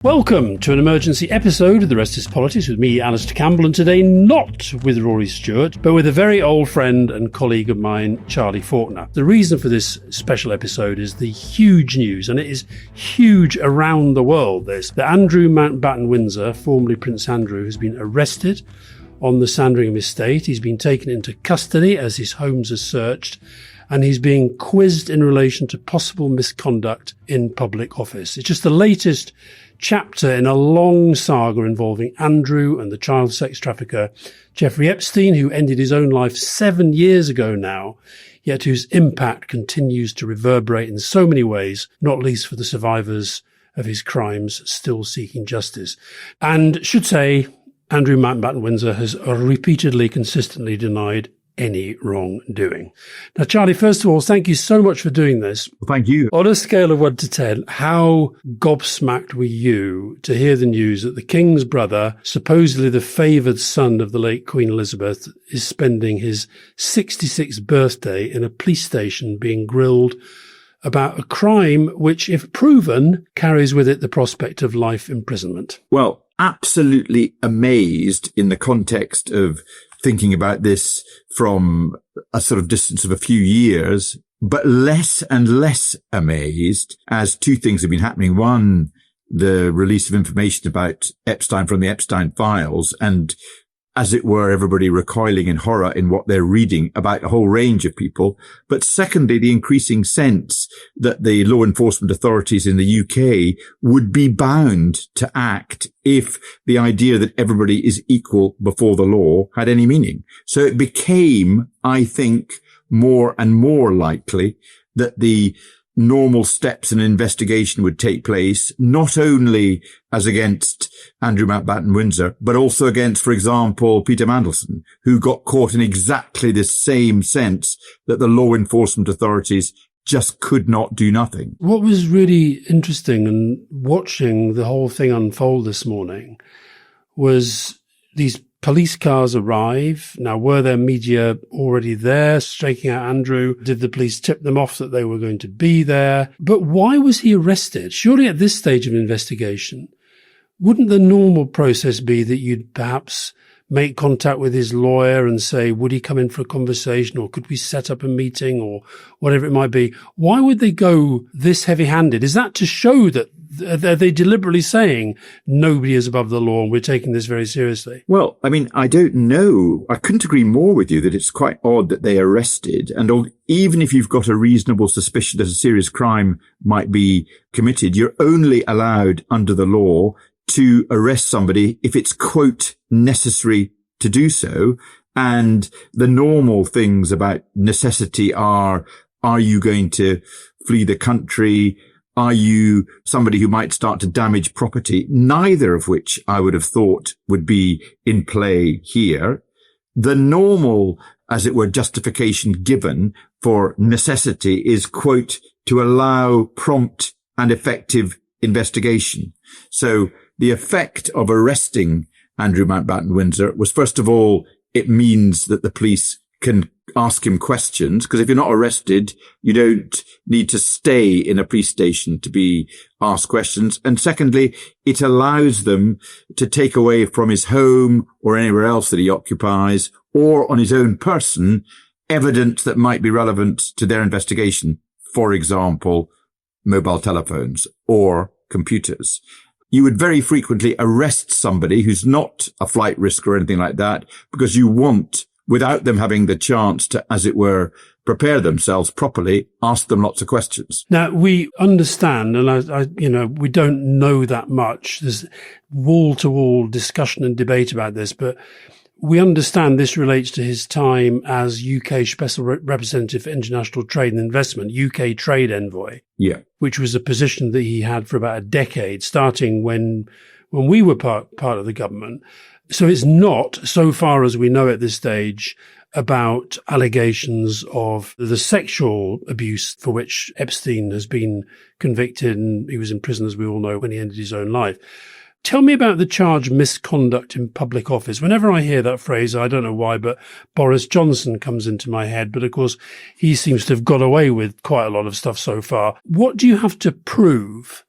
Welcome to an emergency episode of The Rest is Politics with me, Alastair Campbell, and today not with Rory Stewart, but with a very old friend and colleague of mine, Charlie Falconer. The reason for this special episode is the huge news, and it is huge around the world, that Andrew Mountbatten Windsor, formerly Prince Andrew, has been arrested on the Sandringham estate. He's been taken into custody as his homes are searched, and he's being quizzed in relation to possible misconduct in public office. It's just the latest chapter in a long saga involving Andrew and the child sex trafficker Jeffrey Epstein, who ended his own life 7 years ago now, yet whose impact continues to reverberate in so many ways, not least for the survivors of his crimes still seeking justice. And should say, Andrew Mountbatten Windsor has repeatedly, consistently denied any wrongdoing. Now, Charlie, first of all, thank you so much for doing this. Well, thank you. On a scale of 1 to 10, how gobsmacked were you to hear the news that the King's brother, supposedly the favoured son of the late Queen Elizabeth, is spending his 66th birthday in a police station being grilled about a crime which, if proven, carries with it the prospect of life imprisonment? Well, absolutely amazed in the context of thinking about this from a sort of distance of a few years, but less and less amazed as two things have been happening. One, the release of information about Epstein from the Epstein files, and as it were, everybody recoiling in horror in what they're reading about a whole range of people. But secondly, the increasing sense that the law enforcement authorities in the UK would be bound to act if the idea that everybody is equal before the law had any meaning. So it became, I think, more and more likely that the normal steps in an investigation would take place, not only as against Andrew Mountbatten Windsor, but also against, for example, Peter Mandelson, who got caught in exactly the same sense that the law enforcement authorities just could not do nothing. What was really interesting in watching the whole thing unfold this morning was these police cars arrive. Now, were there media already there staking out Andrew? Did the police tip them off that they were going to be there? But why was he arrested? Surely at this stage of an investigation, wouldn't the normal process be that you'd perhaps make contact with his lawyer and say, would he come in for a conversation, or could we set up a meeting, or whatever it might be? Why would they go this heavy-handed? Is that to show that are they deliberately saying nobody is above the law and we're taking this very seriously? Well, I mean, I don't know. I couldn't agree more with you that it's quite odd that they arrested. And even if you've got a reasonable suspicion that a serious crime might be committed, you're only allowed under the law to arrest somebody if it's, quote, necessary to do so. And the normal things about necessity are you going to flee the country? Are you somebody who might start to damage property? Neither of which I would have thought would be in play here. The normal, as it were, justification given for necessity is, quote, to allow prompt and effective investigation. So the effect of arresting Andrew Mountbatten Windsor was, first of all, it means that the police can ask him questions, because if you're not arrested, you don't need to stay in a police station to be asked questions. And secondly, it allows them to take away from his home or anywhere else that he occupies, or on his own person, evidence that might be relevant to their investigation. For example, mobile telephones or computers. You would very frequently arrest somebody who's not a flight risk or anything like that, because you want, without them having the chance to, as it were, prepare themselves properly, ask them lots of questions. Now, we understand, and we don't know that much. There's wall-to-wall discussion and debate about this, but we understand this relates to his time as UK Special Representative for International Trade and Investment, UK Trade Envoy. Yeah. Which was a position that he had for about a decade, starting when we were part of the government. So it's not, so far as we know at this stage, about allegations of the sexual abuse for which Epstein has been convicted, and he was in prison, as we all know, when he ended his own life. Tell me about the charge misconduct in public office. Whenever I hear that phrase, I don't know why, but Boris Johnson comes into my head. But of course, he seems to have got away with quite a lot of stuff so far. What do you have to prove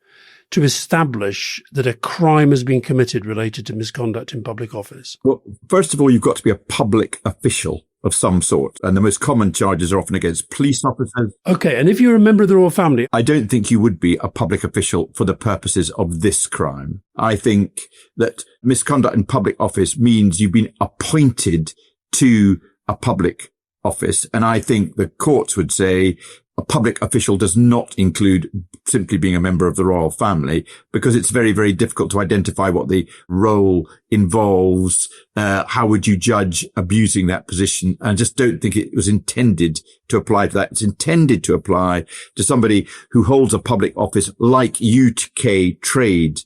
to establish that a crime has been committed related to misconduct in public office? Well, first of all, you've got to be a public official of some sort. And the most common charges are often against police officers. Okay, and if you're a member of the royal family? I don't think you would be a public official for the purposes of this crime. I think that misconduct in public office means you've been appointed to a public office. And I think the courts would say a public official does not include simply being a member of the royal family, because it's very, very difficult to identify what the role involves. How would you judge abusing that position? I just don't think it was intended to apply to that. It's intended to apply to somebody who holds a public office like UK trade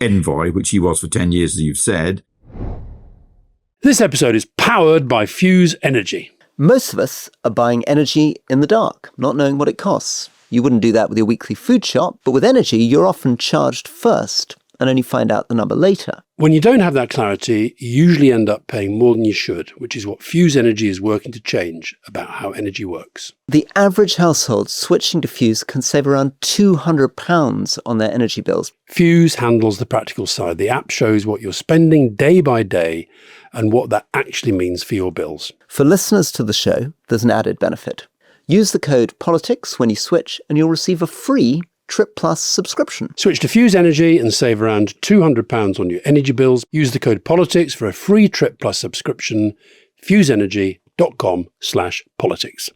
envoy, which he was for 10 years, as you've said. This episode is powered by Fuse Energy. Most of us are buying energy in the dark, not knowing what it costs. You wouldn't do that with your weekly food shop, but with energy, you're often charged first and only find out the number later. When you don't have that clarity, you usually end up paying more than you should, which is what Fuse Energy is working to change about how energy works. The average household switching to Fuse can save around £200 on their energy bills. Fuse handles the practical side. The app shows what you're spending day by day and what that actually means for your bills. For listeners to the show, there's an added benefit. Use the code POLITICS when you switch and you'll receive a free Trip Plus subscription. Switch to Fuse Energy and save around £200 on your energy bills. Use the code POLITICS for a free Trip Plus subscription. FuseEnergy.com/politics.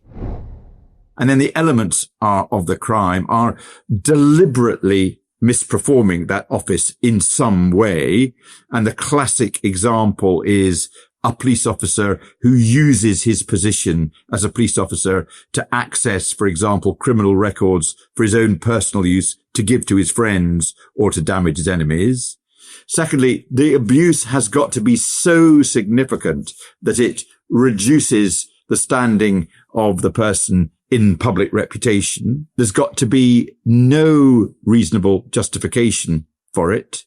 And then the elements of the crime are deliberately misperforming that office in some way. And the classic example is a police officer who uses his position as a police officer to access, for example, criminal records for his own personal use, to give to his friends or to damage his enemies. Secondly, the abuse has got to be so significant that it reduces the standing of the person in public reputation. There's got to be no reasonable justification for it.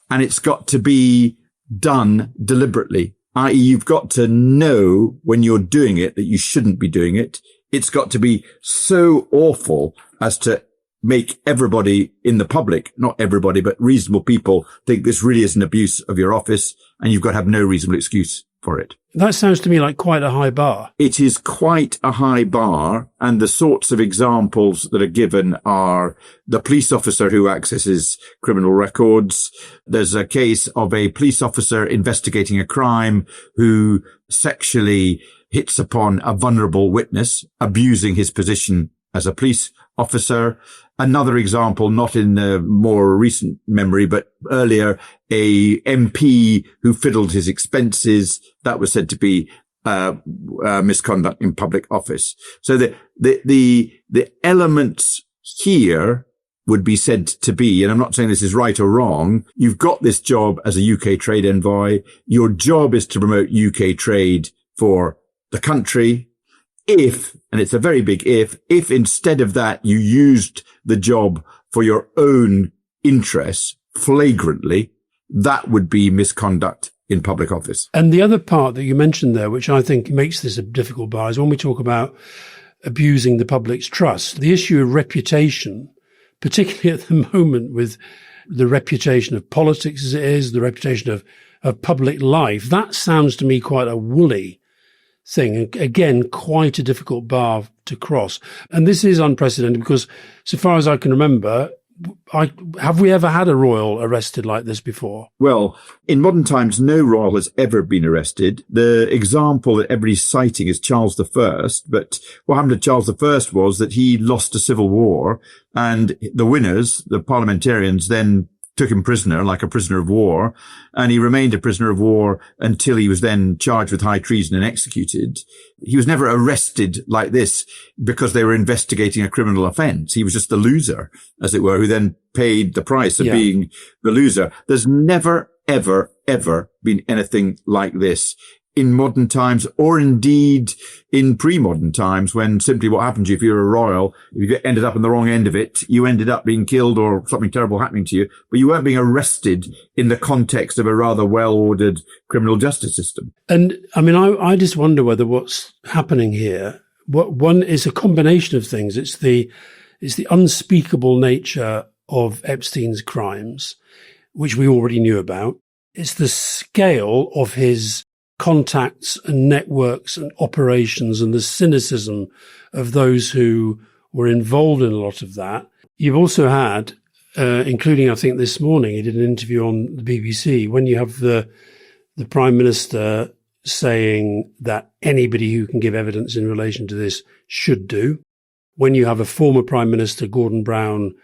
And it's got to be done deliberately, i.e. you've got to know when you're doing it that you shouldn't be doing it. It's got to be so awful as to make everybody in the public, not everybody, but reasonable people, think this really is an abuse of your office, and you've got to have no reasonable excuse for it. That sounds to me like quite a high bar. It is quite a high bar, and the sorts of examples that are given are the police officer who accesses criminal records. There's a case of a police officer investigating a crime who sexually hits upon a vulnerable witness, abusing his position as a police officer. Another example, not in the more recent memory, but earlier, a MP who fiddled his expenses. That was said to be misconduct in public office. So the elements here would be said to be, and I'm not saying this is right or wrong, you've got this job as a UK trade envoy. Your job is to promote UK trade for the country. If, and it's a very big if instead of that you used the job for your own interests flagrantly, that would be misconduct in public office. And the other part that you mentioned there, which I think makes this a difficult bar, is when we talk about abusing the public's trust, the issue of reputation, particularly at the moment with the reputation of politics as it is, the reputation of public life, that sounds to me quite a woolly thing. Again, quite a difficult bar to cross. And this is unprecedented because, so far as I can remember, have we ever had a royal arrested like this before? Well, in modern times, no royal has ever been arrested. The example that everybody's citing is Charles I. But what happened to Charles I was that he lost a civil war, and the winners, the parliamentarians, then took him prisoner, like a prisoner of war, and he remained a prisoner of war until he was then charged with high treason and executed. He was never arrested like this because they were investigating a criminal offence. He was just the loser, as it were, who then paid the price of being the loser. There's never, ever, ever been anything like this in modern times, or indeed in pre-modern times, when simply what happened to you, if you're a royal, if you ended up on the wrong end of it, you ended up being killed or something terrible happening to you, but you weren't being arrested in the context of a rather well-ordered criminal justice system. And I mean, I just wonder whether what's happening here, one is a combination of things. It's the unspeakable nature of Epstein's crimes, which we already knew about. It's the scale of his contacts and networks and operations and the cynicism of those who were involved in a lot of that. You've also had, including, I think this morning, he did an interview on the BBC, when you have the Prime Minister saying that anybody who can give evidence in relation to this should do. When you have a former Prime Minister, Gordon Brown,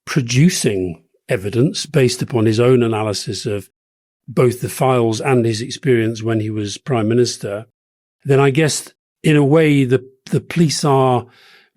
producing evidence based upon his own analysis of both the files and his experience when he was Prime Minister, then I guess in a way the police are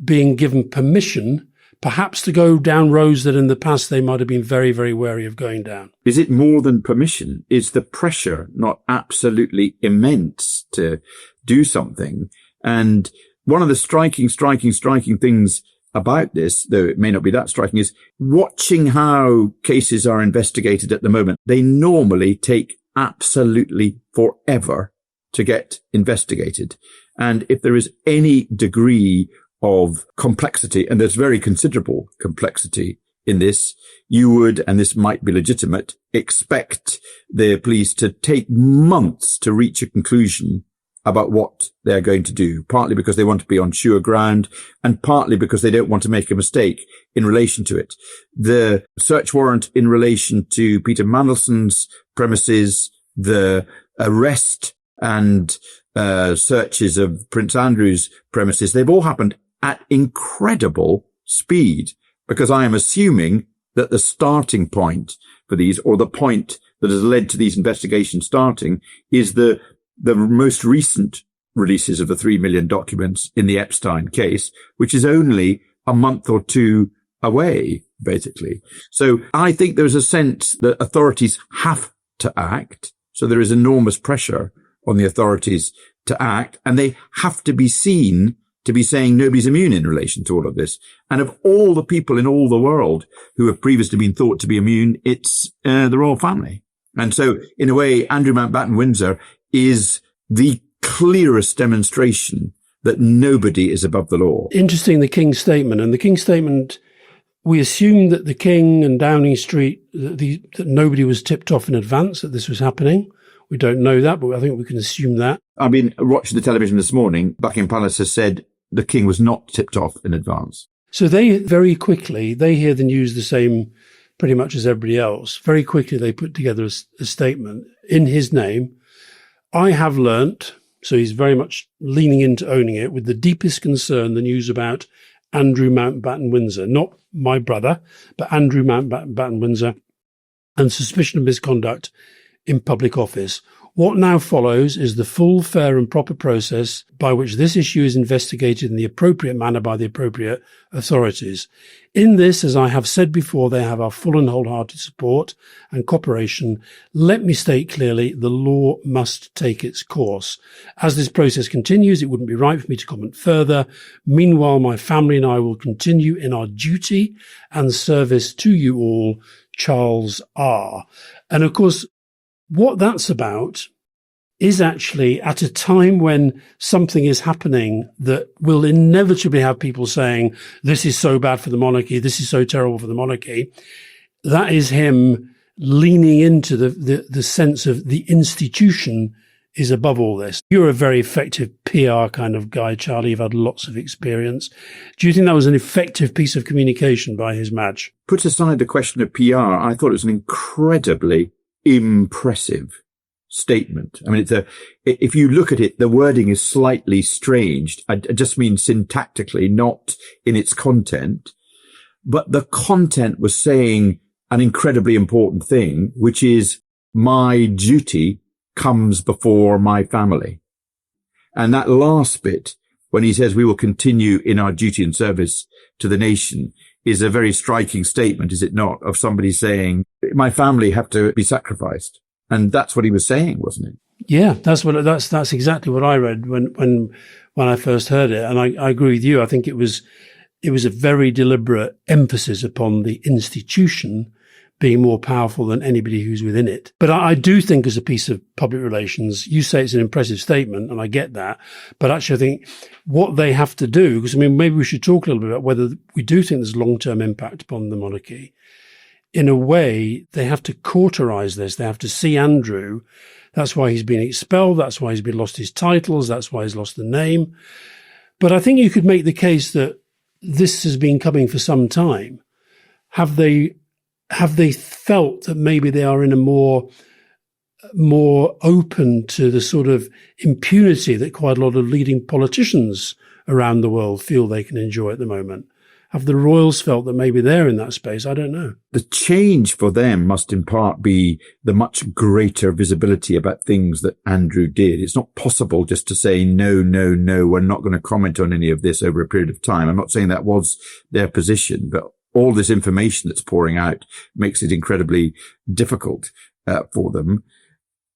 being given permission perhaps to go down roads that in the past they might have been very, very wary of going down. Is it more than permission? Is the pressure not absolutely immense to do something? And one of the striking things about this, though it may not be that striking, is watching how cases are investigated at the moment. They normally take absolutely forever to get investigated. And if there is any degree of complexity, and there's very considerable complexity in this, you would, and this might be legitimate, expect the police to take months to reach a conclusion about what they're going to do, partly because they want to be on sure ground and partly because they don't want to make a mistake in relation to it. The search warrant in relation to Peter Mandelson's premises, the arrest and searches of Prince Andrew's premises, they've all happened at incredible speed, because I am assuming that the starting point for these, or the point that has led to these investigations starting, is the most recent releases of the 3 million documents in the Epstein case, which is only a month or two away, basically. So I think there's a sense that authorities have to act. So there is enormous pressure on the authorities to act, and they have to be seen to be saying nobody's immune in relation to all of this. And of all the people in all the world who have previously been thought to be immune, it's the royal family. And so, in a way, Andrew Mountbatten Windsor is the clearest demonstration that nobody is above the law. Interesting, the King's statement. And the King's statement, we assume that the King and Downing Street, that nobody was tipped off in advance that this was happening. We don't know that, but I think we can assume that. I mean, watching the television this morning, Buckingham Palace has said the King was not tipped off in advance. So they very quickly, they hear the news the same pretty much as everybody else. Very quickly, they put together a statement in his name. I have learnt, so he's very much leaning into owning it, with the deepest concern, the news about Andrew Mountbatten Windsor, not my brother, but Andrew Mountbatten Windsor, and suspicion of misconduct in public office. What now follows is the full, fair and proper process by which this issue is investigated in the appropriate manner by the appropriate authorities. In this, as I have said before, they have our full and wholehearted support and cooperation. Let me state clearly, the law must take its course. As this process continues, it wouldn't be right for me to comment further. Meanwhile, my family and I will continue in our duty and service to you all, Charles R. And of course, what that's about is actually at a time when something is happening that will inevitably have people saying, this is so bad for the monarchy, this is so terrible for the monarchy. That is him leaning into the sense of the institution is above all this. You're a very effective PR kind of guy, Charlie. You've had lots of experience. Do you think that was an effective piece of communication by His Maj? Put aside the question of PR, I thought it was an incredibly impressive statement. I mean, if you look at it, the wording is slightly strange. I just mean syntactically, not in its content. But the content was saying an incredibly important thing, which is my duty comes before my family. And that last bit, when he says we will continue in our duty and service to the nation, is a very striking statement, is it not, of somebody saying, my family have to be sacrificed. And that's what he was saying, wasn't it? Yeah, that's exactly what I read when I first heard it. And I agree with you. I think it was a very deliberate emphasis upon the institution being more powerful than anybody who's within it. But I do think as a piece of public relations, you say it's an impressive statement, and I get that. But actually, I think what they have to do, because maybe we should talk a little bit about whether we do think there's long-term impact upon the monarchy. In a way, they have to cauterize this. They have to see Andrew. That's why he's been expelled. That's why he's been lost his titles. That's why he's lost the name. But I think you could make the case that this has been coming for some time. Have they felt that maybe they are in a more open to the sort of impunity that quite a lot of leading politicians around the world feel they can enjoy at the moment? Have the royals felt that maybe they're in that space? I don't know. The change for them must in part be the much greater visibility about things that Andrew did. It's not possible just to say, no, we're not going to comment on any of this over a period of time. I'm not saying that was their position, but all this information that's pouring out makes it incredibly difficult for them.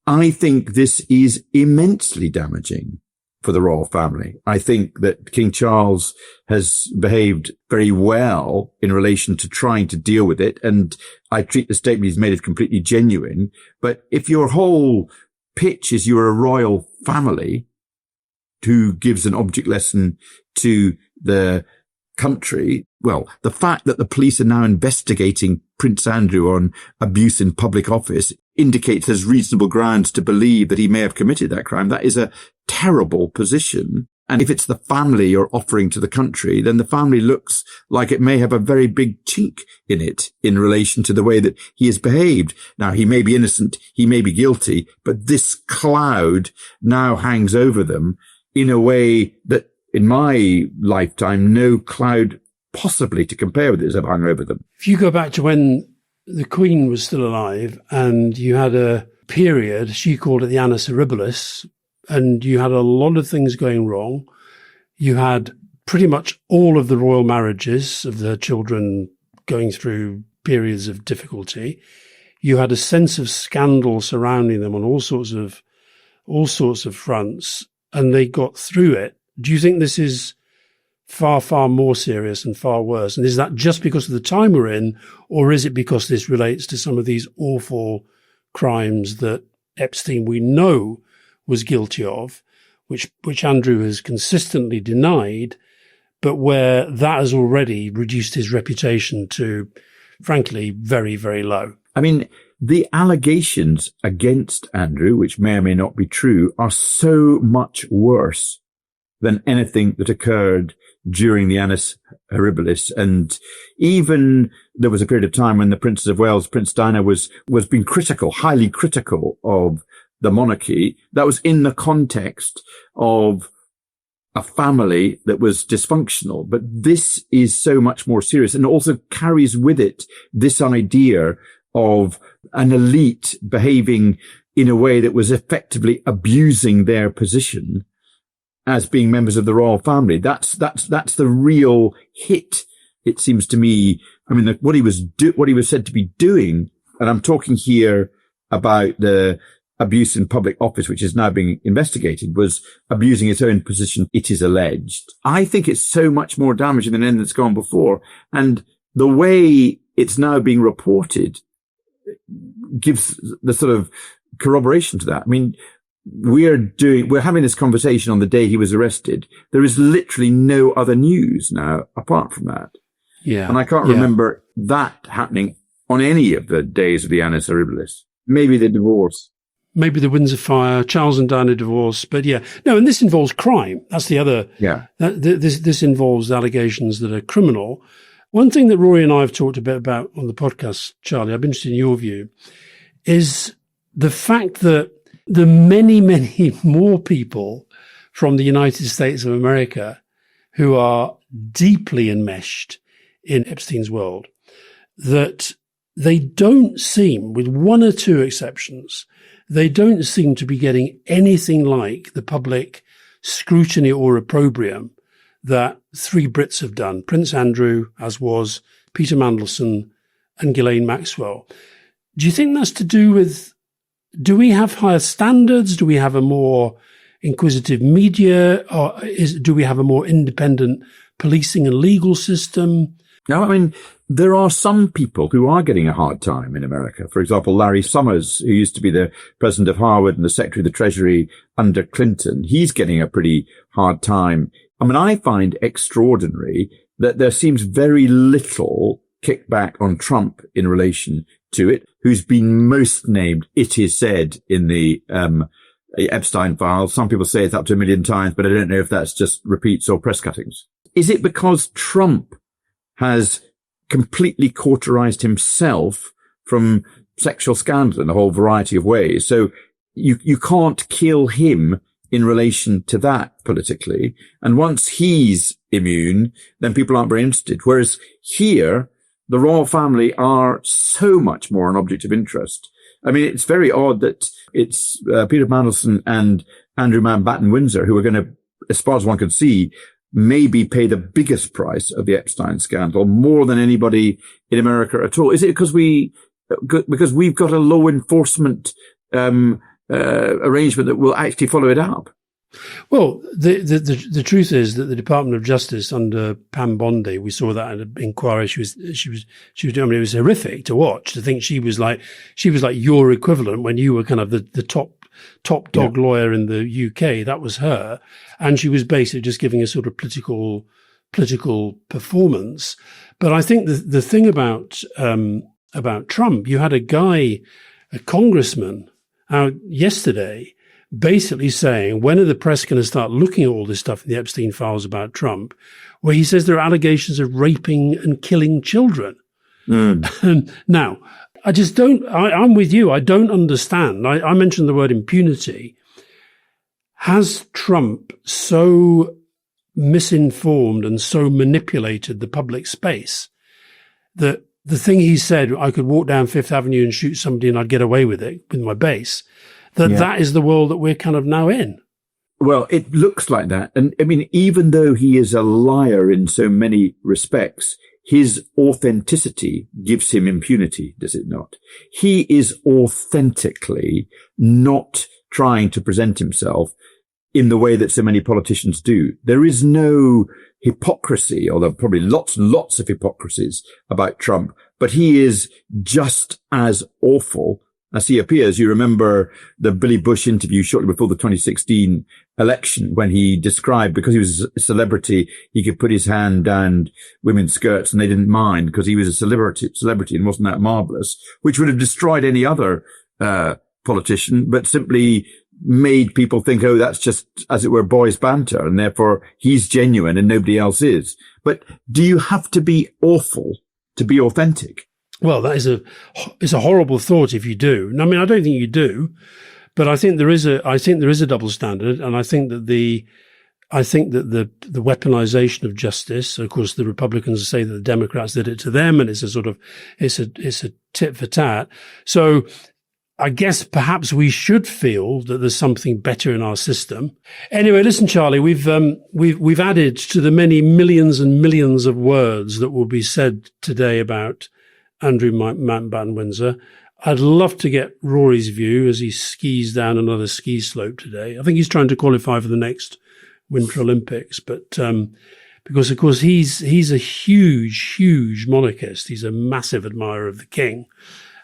I think this is immensely damaging for the royal family. I think that King Charles has behaved very well in relation to trying to deal with it, and I treat the statement he's made as completely genuine. But if your whole pitch is you're a royal family who gives an object lesson to the country, well, the fact that the police are now investigating Prince Andrew on abuse in public office indicates there's reasonable grounds to believe that he may have committed that crime. That is a terrible position. And if it's the family you're offering to the country, then the family looks like it may have a very big chink in it in relation to the way that he has behaved. Now, he may be innocent, he may be guilty, but this cloud now hangs over them in a way that in my lifetime, no cloud possibly to compare with it has hung over them. If you go back to when the Queen was still alive and you had a period, she called it the annus horribilis, and you had a lot of things going wrong. You had pretty much all of the royal marriages of the children going through periods of difficulty. You had a sense of scandal surrounding them on all sorts of fronts, and they got through it. Do you think this is far, far more serious and far worse? And is that just because of the time we're in, or is it because this relates to some of these awful crimes that Epstein, we know, was guilty of, which Andrew has consistently denied, but where that has already reduced his reputation to, frankly, very, very low? I mean, the allegations against Andrew, which may or may not be true, are so much worse than anything that occurred during the annus horribilis. And even there was a period of time when the Princess of Wales, Prince Diana, was being critical, highly critical of the monarchy. That was in the context of a family that was dysfunctional. But this is so much more serious, and also carries with it this idea of an elite behaving in a way that was effectively abusing their position as being members of the royal family. That's the real hit, it seems to me. I mean, what he was said to be doing, and I'm talking here about the abuse in public office, which is now being investigated, was abusing his own position, it is alleged. I think it's so much more damaging than anything that's gone before. And the way it's now being reported gives the sort of corroboration to that. I mean, we're having this conversation on the day he was arrested. There is literally no other news now apart from that. Yeah. And I can't remember that happening on any of the days of the annus horribilis. Maybe the divorce. Maybe the Windsor fire, Charles and Diana divorce. But yeah, no, and this involves crime. That's the other. Yeah. This involves allegations that are criminal. One thing that Rory and I have talked a bit about on the podcast, Charlie, I'd be interested in your view, is the fact that the many, many more people from the United States of America who are deeply enmeshed in Epstein's world, that they don't seem, with one or two exceptions, they don't seem to be getting anything like the public scrutiny or opprobrium that three Brits have done. Prince Andrew, as was Peter Mandelson, and Ghislaine Maxwell. Do you think that's to do with, do we have higher standards? Do we have a more inquisitive media? Or do we have a more independent policing and legal system? No, I mean, there are some people who are getting a hard time in America. For example, Larry Summers, who used to be the president of Harvard and the secretary of the Treasury under Clinton, he's getting a pretty hard time. I mean, I find extraordinary that there seems very little kickback on Trump in relation to it, who's been most named, it is said, in the Epstein files. Some people say it's up to 1 million times, but I don't know if that's just repeats or press cuttings. Is it because Trump has completely cauterized himself from sexual scandal in a whole variety of ways? So you can't kill him in relation to that politically. And once he's immune, then people aren't very interested. Whereas here, the royal family are so much more an object of interest. I mean, it's very odd that it's Peter Mandelson and Andrew Mountbatten Windsor who are going to, as far as one can see, maybe pay the biggest price of the Epstein scandal, more than anybody in America at all. Is it because we've got a law enforcement arrangement that will actually follow it up? Well, the truth is that the Department of Justice under Pam Bondi, we saw that in an inquiry she was doing. I mean, it was horrific to watch, to think she was like your equivalent when you were kind of the top dog lawyer in the UK. That was her, and she was basically just giving a sort of political performance. But I think the thing about Trump, you had a congressman out yesterday basically saying, when are the press going to start looking at all this stuff in the Epstein files about Trump, where he says there are allegations of raping and killing children. And now, I just don't, I'm with you. I don't understand. I mentioned the word impunity. Has Trump so misinformed and so manipulated the public space that the thing he said, I could walk down Fifth Avenue and shoot somebody and I'd get away with it with my base, that is the world that we're kind of now in? Well, it looks like that. And I mean, even though he is a liar in so many respects, his authenticity gives him impunity, does it not? He is authentically not trying to present himself in the way that so many politicians do. There is no hypocrisy, although probably lots and lots of hypocrisies about Trump, but he is just as awful as he appears. You remember the Billy Bush interview shortly before the 2016 election when he described, because he was a celebrity, he could put his hand down women's skirts and they didn't mind because he was a celebrity and wasn't that marvelous, which would have destroyed any other politician, but simply made people think, oh, that's just, as it were, boys banter, and therefore he's genuine and nobody else is. But do you have to be awful to be authentic? Well, it's a horrible thought if you do. I mean, I don't think you do, but I think there is a double standard, and I think that the weaponization of justice. Of course, the Republicans say that the Democrats did it to them, and it's a tit for tat. So I guess perhaps we should feel that there's something better in our system. Anyway, listen, Charlie, we've added to the many millions and millions of words that will be said today about Andrew Mountbatten Windsor. I'd love to get Rory's view as he skis down another ski slope today. I think he's trying to qualify for the next Winter Olympics, but because of course he's a huge monarchist. He's a massive admirer of the king,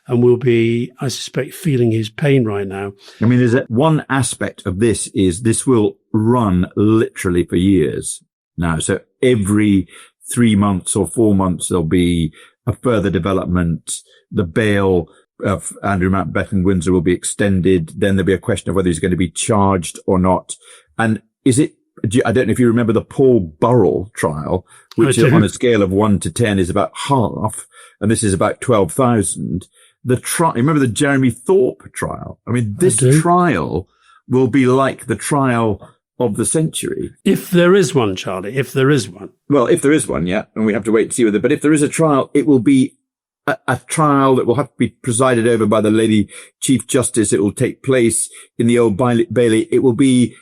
and will be, I suspect, feeling his pain right now. I mean, there's one aspect of this is this will run literally for years now. So every 3 months or 4 months there'll be a further development. The bail of Andrew Mountbatten Windsor will be extended. Then there'll be a question of whether he's going to be charged or not. And I don't know if you remember the Paul Burrell trial, which on a scale of 1 to 10 is about half. And this is about 12,000. Remember the Jeremy Thorpe trial? I mean, this trial will be like the trial of the century. If there is one, Charlie, if there is one. Well, if there is one, yeah, and we have to wait to see whether, but if there is a trial, it will be a trial that will have to be presided over by the Lady Chief Justice. It will take place in the Old Bailey. It will be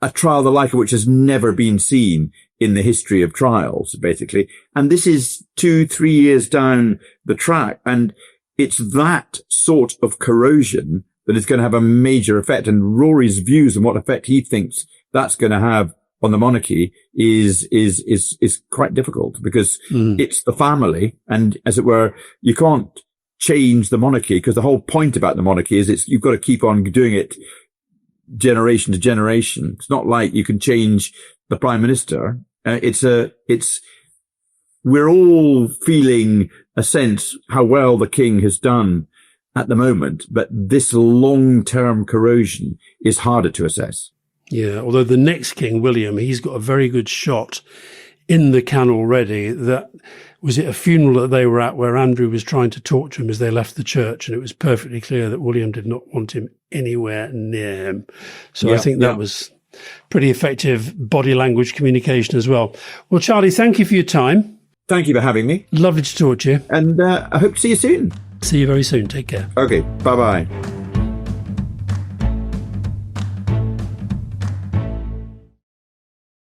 a trial the like of which has never been seen in the history of trials, basically. And this is 2-3 years down the track. And it's that sort of corrosion that is going to have a major effect. And Rory's views on what effect he thinks that's going to have on the monarchy is quite difficult, because it's the family, and as it were, you can't change the monarchy, because the whole point about the monarchy is you've got to keep on doing it generation to generation. It's not like you can change the prime minister. We're all feeling a sense how well the king has done at the moment, but this long-term corrosion is harder to assess. Yeah, although the next king, William, he's got a very good shot in the can already. That was it a funeral that they were at where Andrew was trying to talk to him as they left the church, and it was perfectly clear that William did not want him anywhere near him. So I think that was pretty effective body language communication as well. Well, Charlie, thank you for your time. Thank you for having me. Lovely to talk to you. And I hope to see you soon. See you very soon. Take care. Okay, bye-bye.